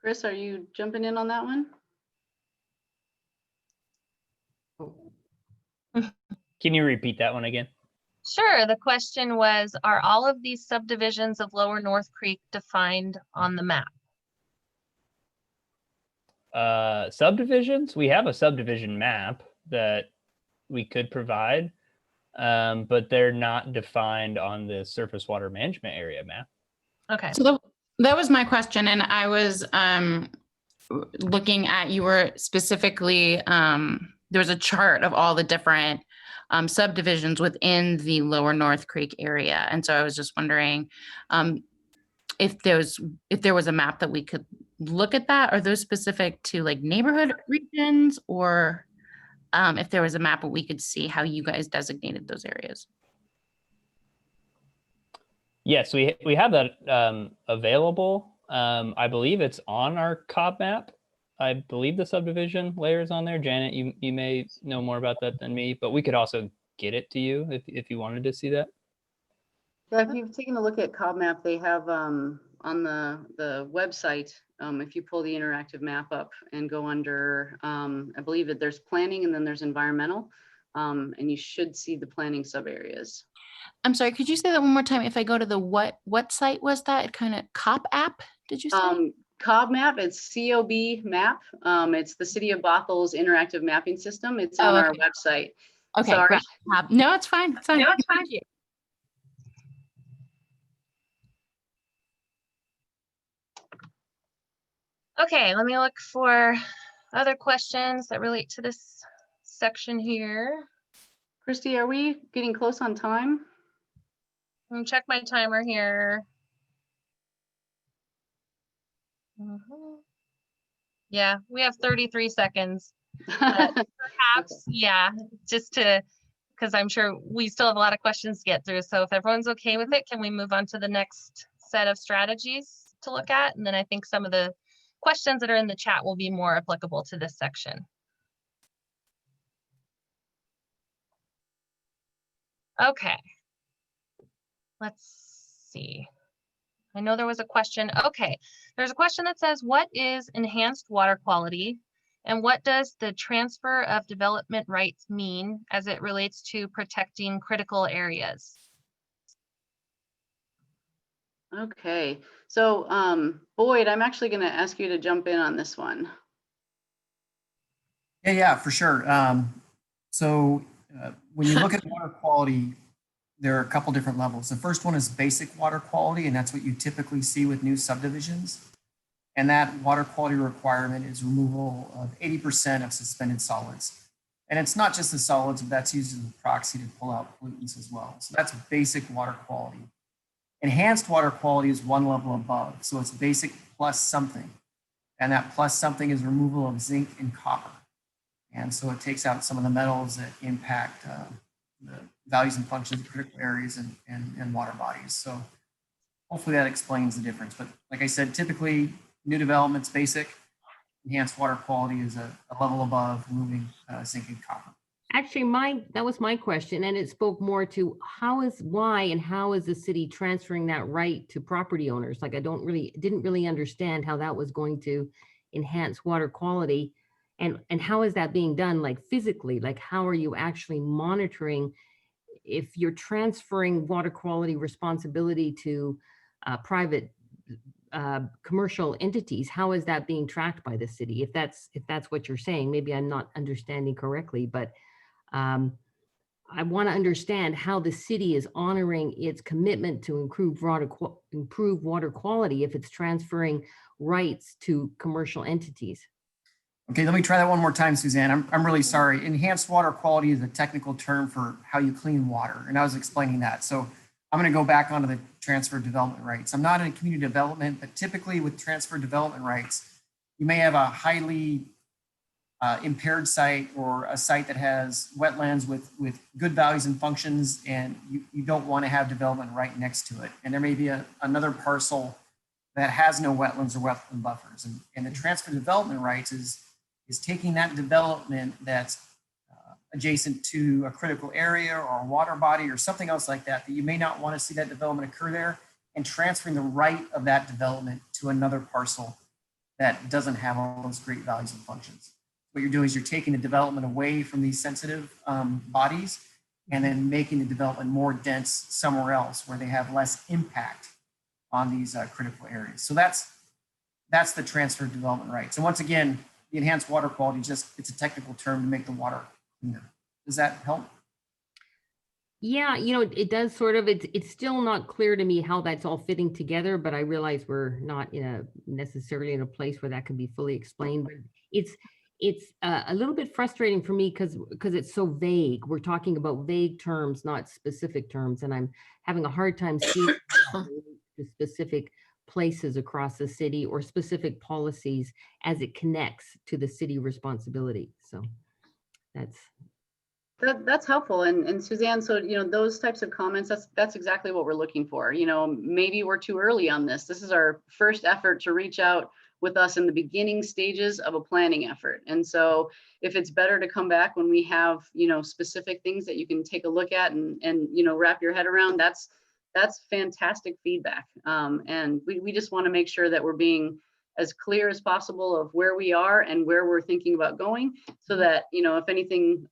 Chris, are you jumping in on that one? Can you repeat that one again? Sure. The question was, are all of these subdivisions of Lower North Creek defined on the map? Subdivisions? We have a subdivision map that we could provide, but they're not defined on the surface water management area map. Okay. So that was my question. And I was looking at, you were specifically, there was a chart of all the different subdivisions within the Lower North Creek area. And so I was just wondering if there was a map that we could look at that. Are those specific to like neighborhood regions or? if there was a map where we could see how you guys designated those areas. Yes, we have that available. I believe it's on our COB map. I believe the subdivision layer is on there. Janet, you may know more about that than me, but we could also get it to you if you wanted to see that. Yeah, if you've taken a look at Cobb Map, they have on the website, if you pull the interactive map up and go under, I believe that there's planning and then there's environmental, and you should see the planning sub areas. I'm sorry, could you say that one more time? If I go to the what site was that? It kind of COP app, did you say? Cobb Map, it's COB Map. It's the City of Bothell's interactive mapping system. It's on our website. Okay, Sorry. great. No, it's fine. It's fine. No, it's fine. Thank you. Okay, let me look for other questions that relate to this section here. Christy, are we getting close on time? Let me check my timer here. Yeah, we have 33 seconds. Perhaps, yeah, just to, because I'm sure we still have a lot of questions to get through. So if everyone's okay with it, can we move on to the next set of strategies to look at? And then I think some of the questions that are in the chat will be more applicable to this section. Okay. Let's see. I know there was a question. Okay, there's a question that says, what is enhanced water quality? And what does the transfer of development rights mean as it relates to protecting critical areas? Okay, so Boyd, I'm actually going to ask you to jump in on this one. Yeah, for sure. When you look at water quality, there are a couple different levels. The first one is basic water quality, and that's what you typically see with new subdivisions. And that water quality requirement is removal of 80% of suspended solids. And it's not just the solids, but that's used as a proxy to pull out pollutants as well. So that's basic water quality. Enhanced water quality is one level above. So it's basic plus something. And that plus something is removal of zinc and copper. And so it takes out some of the metals that impact the values and functions of critical areas and water bodies. So hopefully that explains the difference. But like I said, typically new development's basic. Enhanced water quality is a level above, removing zinc and copper. Actually, that was my question, and it spoke more to why and how is the city transferring that right to property owners? Like, didn't really understand how that was going to enhance water quality, and how is that being done, like physically? Like, how are you actually monitoring if you're transferring water quality responsibility to private commercial entities? How is that being tracked by the city? If that's what you're saying, maybe I'm not understanding correctly, but I want to understand how the city is honoring its commitment to improve water quality if it's transferring rights to commercial entities. Okay, let me try that one more time, Suzanne. I'm really sorry. Enhanced water quality is a technical term for how you clean water, and I was explaining that. So I'm going to go back onto the transfer development rights. I'm not in community development, but typically with transfer development rights, you may have a highly impaired site or a site that has wetlands with good values and functions, and you don't want to have development right next to it. And there may be another parcel that has no wetlands or wetland buffers. And the transfer development rights is taking that development that's adjacent to a critical area or a water body or something else like that you may not want to see that development occur there, and transferring the right of that development to another parcel that doesn't have all those great values and functions. What you're doing is you're taking the development away from these sensitive bodies and then making the development more dense somewhere else where they have less impact on these critical areas. So that's the transfer of development rights. And once again, the enhanced water quality, it's a technical term to make the water cleaner. Does that help? Yeah, it does sort of. It's still not clear to me how that's all fitting together, but I realize we're not necessarily in a place where that can be fully explained. But it's a little bit frustrating for me because it's so vague. We're talking about vague terms, not specific terms, and I'm having a hard time seeing the specific places across the city or specific policies as it connects to the city responsibility. So That's helpful. And Suzanne, so, those types of comments, that's exactly what we're looking for. Maybe we're too early on this. This is our first effort to reach out with us in the beginning stages of a planning effort. And so if it's better to come back when we have, specific things that you can take a look at and wrap your head around, that's fantastic feedback. And we just want to make sure that we're being as clear as possible of where we are and where we're thinking about going, so that, if anything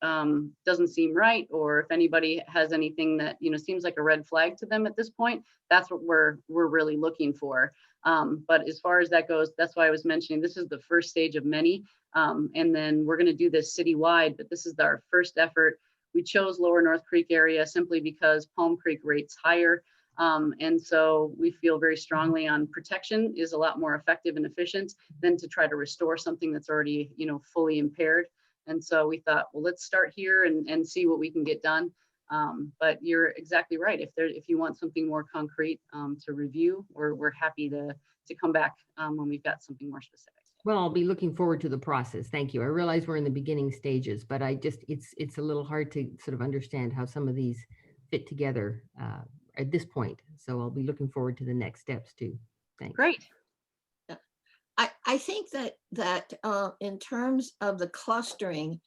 doesn't seem right, or if anybody has anything that, seems like a red flag to them at this point, that's what we're really looking for. But as far as that goes, that's why I was mentioning this is the first stage of many. And then we're going to do this citywide, but this is our first effort. We chose Lower North Creek area simply because Palm Creek rates higher. And so we feel very strongly on protection is a lot more effective and efficient than to try to restore something that's already, fully impaired. And so we thought, well, let's start here and see what we can get done. But you're exactly right. If you want something more concrete to review, we're happy to come back when we've got something more specific. Well, I'll be looking forward to the process. Thank you. I realize we're in the beginning stages, but it's a little hard to sort of understand how some of these fit together at this point. So I'll be looking forward to the next steps too. Thanks. Great. I think that in terms of the clustering,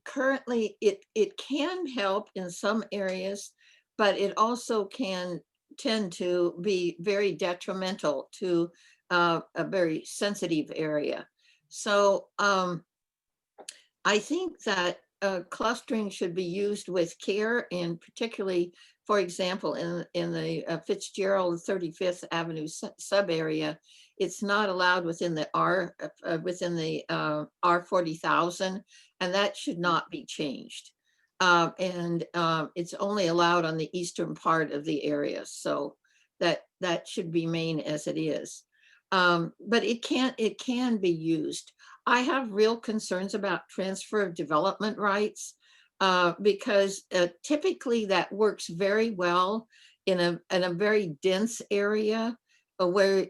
currently it can help in some areas, but it also can tend to be very detrimental to a very sensitive area. So I think that clustering should be used with care, and particularly, for example, in the Fitzgerald 35th Avenue sub area, it's not allowed within the R 40,000, and that should not be changed. And it's only allowed on the eastern part of the area, so that should remain as it is. But it can be used. I have real concerns about transfer of development rights because typically that works very well in a very dense area where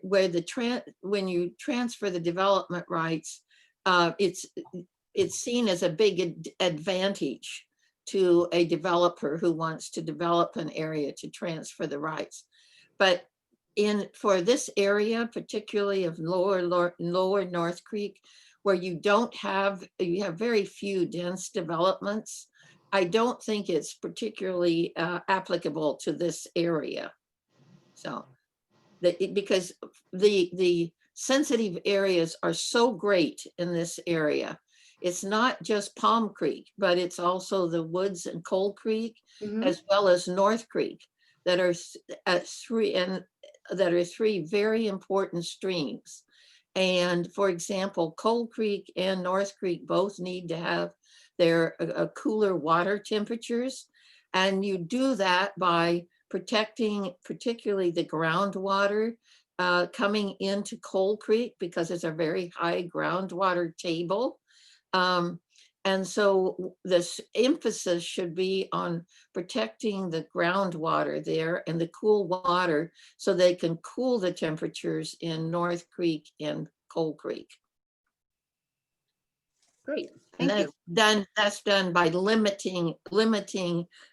when you transfer the development rights, it's seen as a big advantage to a developer who wants to develop an area to transfer the rights. But for this area, particularly of Lower North Creek, where you have very few dense developments, I don't think it's particularly applicable to this area. So, because the sensitive areas are so great in this area. It's not just Palm Creek, but it's also the Woods and Cold Creek, as well as North Creek, that are three very important streams. And for example, Cold Creek and North Creek both need to have their cooler water temperatures. And you do that by protecting particularly the groundwater coming into Cold Creek, because it's a very high groundwater table. And so this emphasis should be on protecting the groundwater there and the cool water, so they can cool the temperatures in North Creek and Cold Creek. Great, thank you. That's done by limiting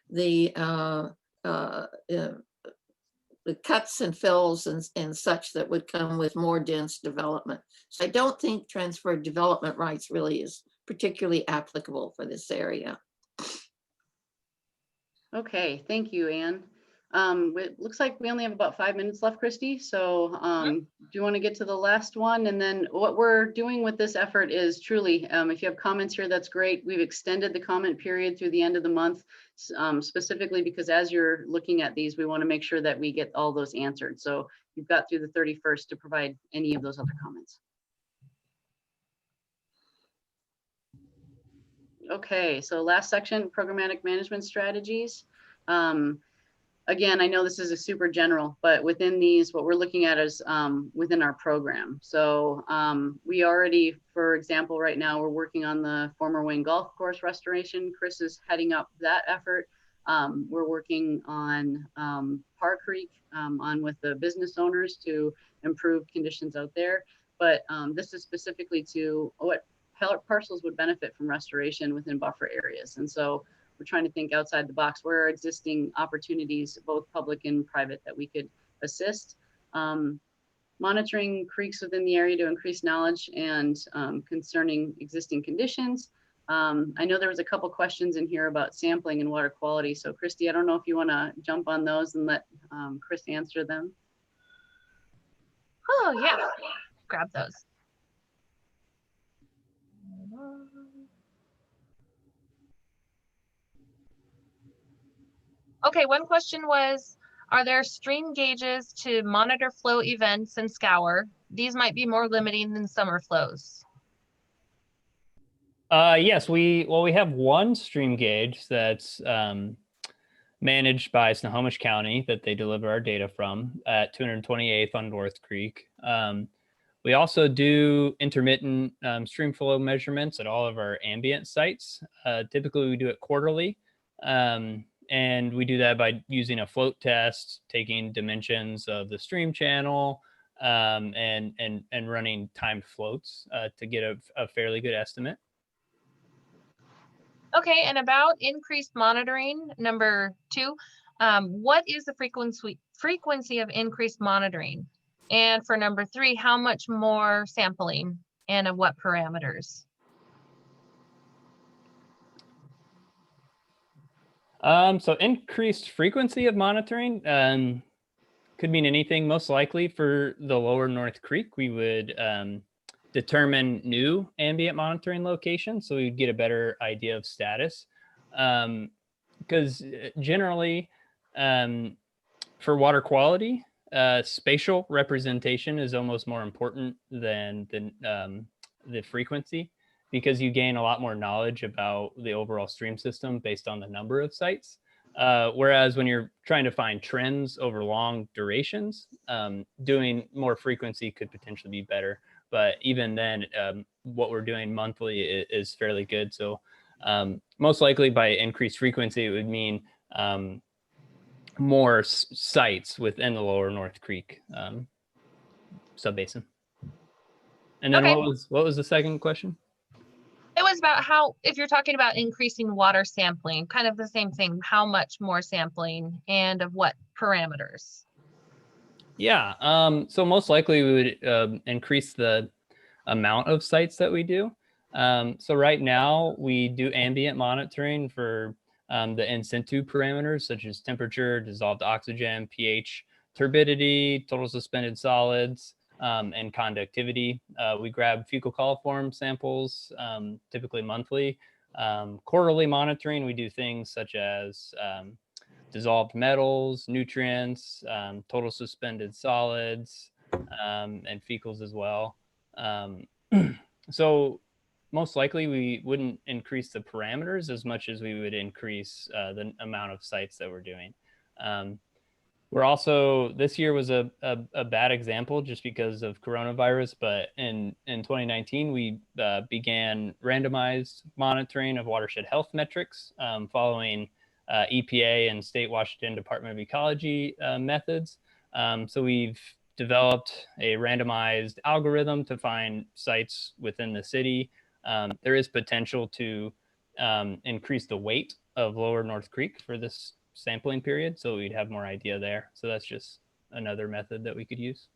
the cuts and fills and such that would come with more dense development. So I don't think transfer of development rights really is particularly applicable for this area. Okay, thank you, Anne. It looks like we only have about 5 minutes left, Christy. So do you want to get to the last one? And then what we're doing with this effort is truly, if you have comments here, that's great. We've extended the comment period through the end of the month, specifically because as you're looking at these, we want to make sure that we get all those answered. So you've got through the 31st to provide any of those other comments. Okay, so last section, programmatic management strategies. Again, I know this is a super general, but within these, what we're looking at is within our program. So we already, for example, right now we're working on the former Wayne Golf Course restoration. Chris is heading up that effort. We're working on Park Creek on with the business owners to improve conditions out there. But this is specifically to what parcels would benefit from restoration within buffer areas. And so we're trying to think outside the box. Where are existing opportunities, both public and private, that we could assist? Monitoring creeks within the area to increase knowledge and concerning existing conditions. I know there was a couple questions in here about sampling and water quality. So Christy, I don't know if you want to jump on those and let Chris answer them. Oh yeah, grab those. Okay, one question was, are there stream gauges to monitor flow events and scour? These might be more limiting than summer flows. Yes, we have one stream gauge that's managed by Snohomish County that they deliver our data from at 228th on North Creek. We also do intermittent stream flow measurements at all of our ambient sites. Typically, we do it quarterly. And we do that by using a float test, taking dimensions of the stream channel, and running timed floats to get a fairly good estimate. Okay, and about increased monitoring, number 2, what is the frequency of increased monitoring? And for number 3, how much more sampling and of what parameters? So increased frequency of monitoring could mean anything. Most likely for the lower North Creek, we would determine new ambient monitoring locations, so we'd get a better idea of status. Because generally, for water quality, spatial representation is almost more important than the frequency, because you gain a lot more knowledge about the overall stream system based on the number of sites. Whereas when you're trying to find trends over long durations, doing more frequency could potentially be better. But even then, what we're doing monthly is fairly good. So most likely by increased frequency, it would mean more sites within the lower North Creek subbasin. And then Okay. what was the second question? It was about how, if you're talking about increasing water sampling, kind of the same thing, how much more sampling and of what parameters? Yeah, so most likely we would increase the amount of sites that we do. So right now we do ambient monitoring for the in situ parameters such as temperature, dissolved oxygen, pH, turbidity, total suspended solids, and conductivity. We grab fecal coliform samples, typically monthly. Quarterly monitoring, we do things such as dissolved metals, nutrients, total suspended solids, and fecals as well. So most likely we wouldn't increase the parameters as much as we would increase the amount of sites that we're doing. We're also, this year was a bad example just because of coronavirus, but in 2019, we began randomized monitoring of watershed health metrics following EPA and state Washington Department of Ecology methods. So we've developed a randomized algorithm to find sites within the city. There is potential to increase the weight of lower North Creek for this sampling period, so we'd have more idea there. So that's just another method that we could use.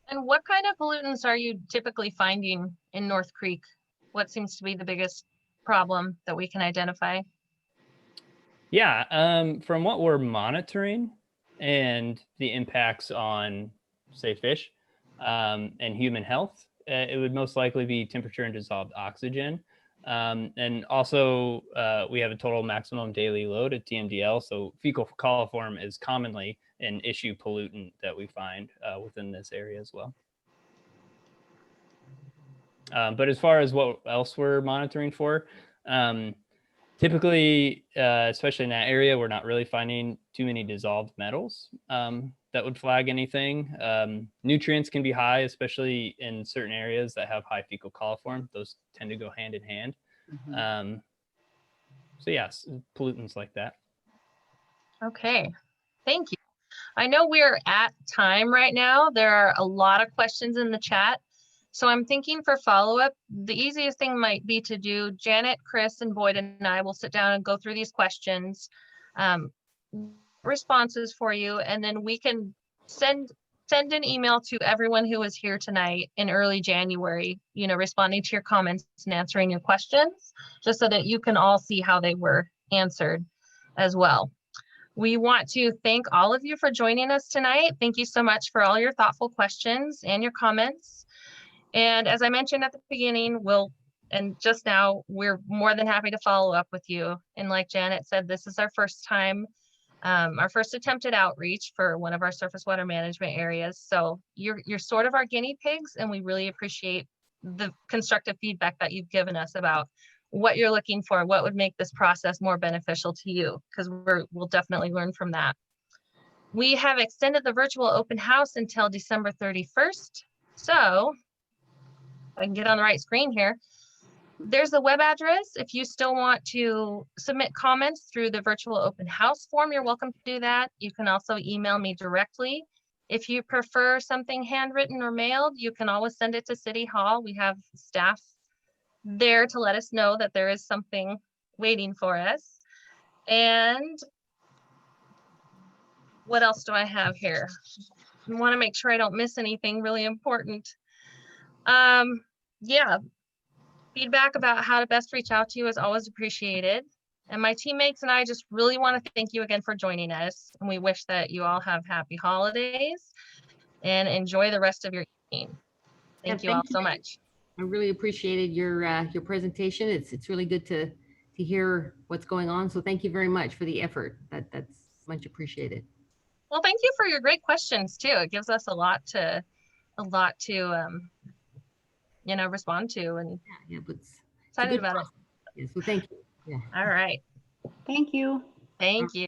And what kind of pollutants are you typically finding in North Creek? What seems to be the biggest problem that we can identify? Yeah, from what we're monitoring and the impacts on, say, fish and human health, it would most likely be temperature and dissolved oxygen. And also, we have a total maximum daily load at TMDL. So fecal coliform is commonly an issue pollutant that we find within this area as well. But as far as what else we're monitoring for, typically, especially in that area, we're not really finding too many dissolved metals that would flag anything. Nutrients can be high, especially in certain areas that have high fecal coliform. Those tend to go hand in hand. Mm-hmm. So yes, pollutants like that. Okay, thank you. I know we're at time right now. There are a lot of questions in the chat. So I'm thinking for follow-up, the easiest thing might be to do Janet, Chris, and Boyd and I will sit down and go through these questions, responses for you, and then we can send an email to everyone who was here tonight in early January, responding to your comments and answering your questions, just so that you can all see how they were answered as well. We want to thank all of you for joining us tonight. Thank you so much for all your thoughtful questions and your comments. And as I mentioned at the beginning, and just now, we're more than happy to follow up with you. And like Janet said, this is our first time, our first attempt at outreach for one of our surface water management areas. So you're sort of our guinea pigs, and we really appreciate the constructive feedback that you've given us about what you're looking for, what would make this process more beneficial to you, because we'll definitely learn from that. We have extended the virtual open house until December 31st. So I can get on the right screen here. There's a web address. If you still want to submit comments through the virtual open house form, you're welcome to do that. You can also email me directly. If you prefer something handwritten or mailed, you can always send it to City Hall. We have staff there to let us know that there is something waiting for us. And what else do I have here? I want to make sure I don't miss anything really important. Yeah, feedback about how to best reach out to you is always appreciated. And my teammates and I just really want to thank you again for joining us. And we wish that you all have happy holidays and enjoy the rest of your evening. Thank you all so much. I really appreciated your presentation. It's really good to hear what's going on. So thank you very much for the effort. That's much appreciated. Well, thank you for your great questions too. It gives us a lot to respond to, and yeah, but excited about it. Yeah, so thank you. Yeah. All right. Thank you. Thank you.